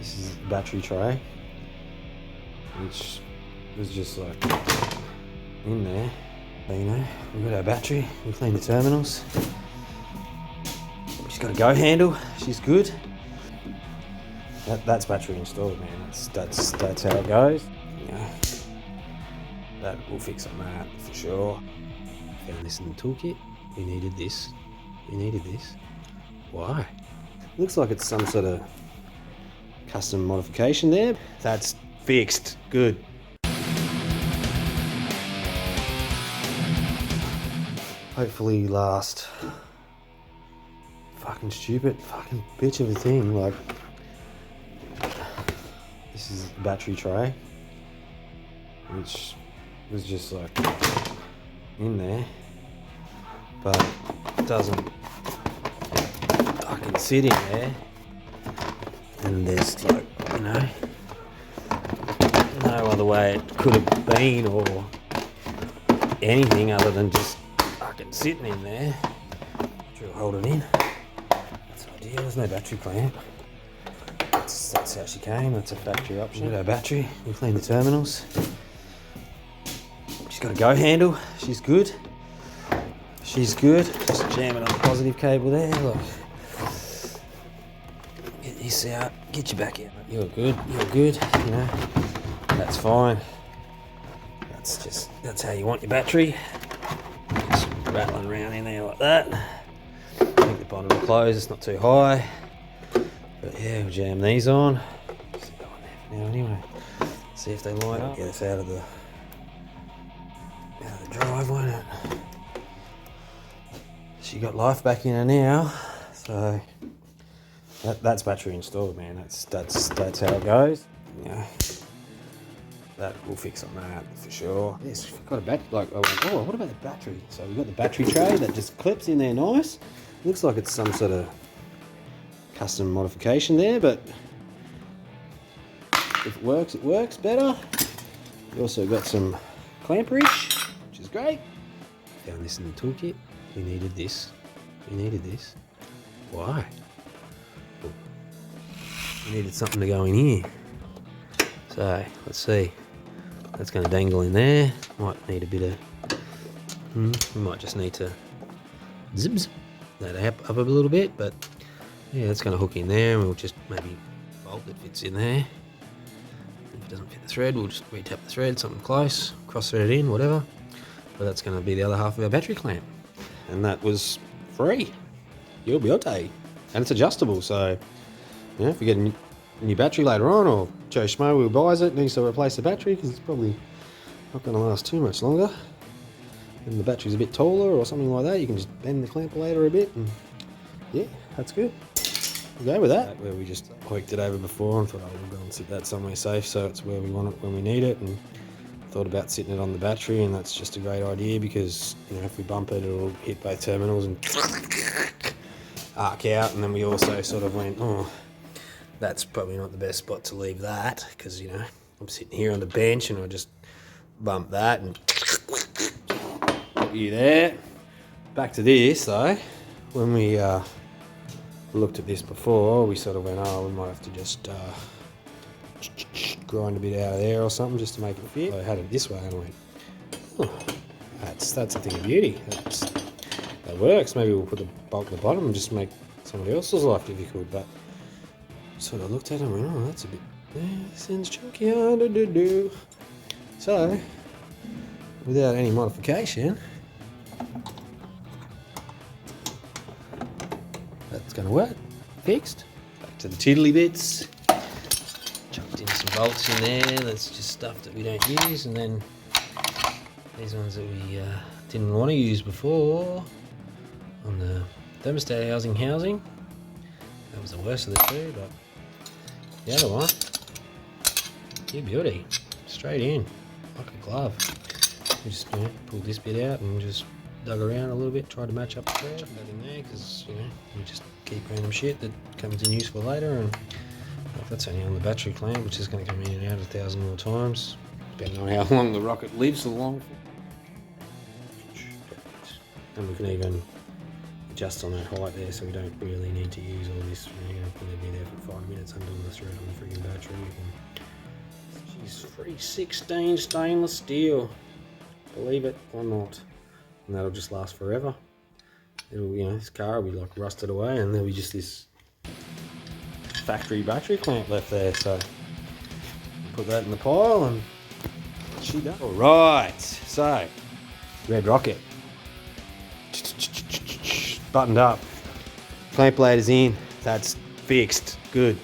This is the battery tray, which was just like in there. So, you know, we've got our battery, we cleaned the terminals. She's got a go handle, she's good. That's battery installed, man. That's how it goes. Yeah, that will fix on that for sure. Found this in the toolkit. We needed this. Why? Looks like it's some sort of custom modification there. That's fixed. Good. Hopefully last. Fucking stupid fucking bitch of a thing. Like, this is the battery tray, which was just like in there, but it doesn't fucking sit in there. And there's like, you know, no other way it could have been or anything other than just fucking sitting in there. Drill hold it in. That's ideal. There's no battery clamp. That's how she came. That's a factory option. We've got our battery. We cleaned the terminals. She's got a go handle. She's good. Just jam it on the positive cable there. Look. Get this out. Get you back in. You're good. You know, that's fine. That's how you want your battery. Just rattling around in there like that. I think the bottom will close. It's not too high. But yeah, we'll jam these on. Just go on there for now anyway. See if they light up. Get us out of the drive, won't it? She got life back in her now. So that's battery installed, man. That's how it goes. Yeah. That will fix on that for sure. Yes, we've got a battery. Like, I went, oh, what about the battery? So we've got the battery tray that just clips in there nice. Looks like it's some sort of custom modification there, but if it works better. We also got some clamperage, which is great. Found this in the toolkit. We needed this. Why? We needed something to go in here. So let's see. That's going to dangle in there. Might need a bit of. We might just need to zip that up a little bit, but yeah, that's going to hook in there, and we'll just maybe bolt that fits in there. If it doesn't fit the thread, we'll just re-tap the thread, something close, cross-thread it in, whatever. But that's going to be the other half of our battery clamp, and that was free. You'll be okay, and it's adjustable. So, you know, if you get a new battery later on, or Joe Schmo who buys it needs to replace the battery because it's probably not going to last too much longer, and the battery's a bit taller or something like that, you can just bend the clamp later a bit, and yeah, that's good. We'll go with that. Where we just hoiked it over before and thought, oh, we'll go and sit that somewhere safe so it's where we want it when we need it, and thought about sitting it on the battery, and that's just a great idea because, you know, if we bump it, it'll hit both terminals and arc out. And then we also sort of went, oh, that's probably not the best spot to leave that because, you know, I'm sitting here on the bench and I'll just bump that and put you there. Back to this though, when we looked at this before, we sort of went, oh, we might have to just grind a bit out of there or something just to make it fit. I had it this way and I went, oh, that's a thing of beauty. That works. Maybe we'll put the bolt at the bottom and just make somebody else's life difficult. But sort of looked at it and went, oh, that's a bit, sounds chunky. So, without any modification, that's going to work. Fixed. Back to the tiddly bits. Chucked in some bolts in there. That's just stuff that we don't use. And then these ones that we didn't want to use before on the thermostat housing. That was the worst of the two, but the other one, yeah, beauty. Straight in, like a glove. We just, you know, pulled this bit out and just dug around a little bit, tried to match up the thread. Chuck that in there because, you know, we just keep random shit that comes in useful later, and if that's only on the battery clamp, which is going to come in and out 1,000 more times, depending on how long the rocket lives along. And we can even just on that height there, so we don't really need to use all this. We're going to probably be there for 5 minutes until the thread on the freaking battery. She's 316 stainless steel, believe it or not, and that'll just last forever. It'll, you know, this car will be like rusted away, and there'll be just this factory battery clamp left there. So put that in the pile, and she does. All right, so Red Rocket buttoned up, clamp blade is in, that's fixed, good.